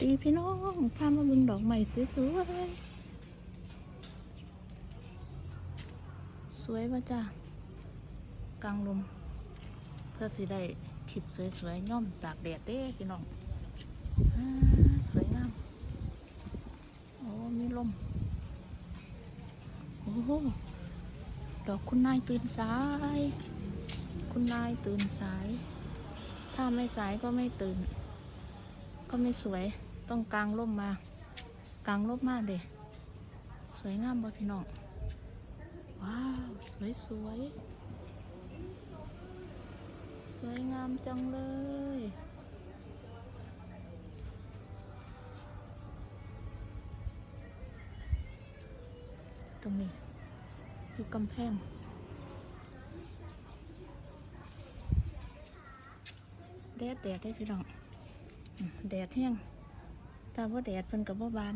ดีพี่น้องพามาบึงดอกใหม่สวยๆสวยป่ะจ้ากลางลมเพื่อสิได้คลิปสวยๆย่อมตากแดดเด้พี่น้องสวยงามโอ้มีลมโอ้ดอกคุณนายตื่นสายคุณนายตื่นสายถ้าไม่สายก็ไม่ตื่นก็ไม่สวยต้องกลางร่มมากลางร่มมากเด้สวยงามบ่พี่น้องว้าวสวยสวยงามจังเลยตรงนี้อยู่กำแพงแดดได้พี่น้องแดดแห้งแต่ว่าแดดเพิ่นกับว่าบาน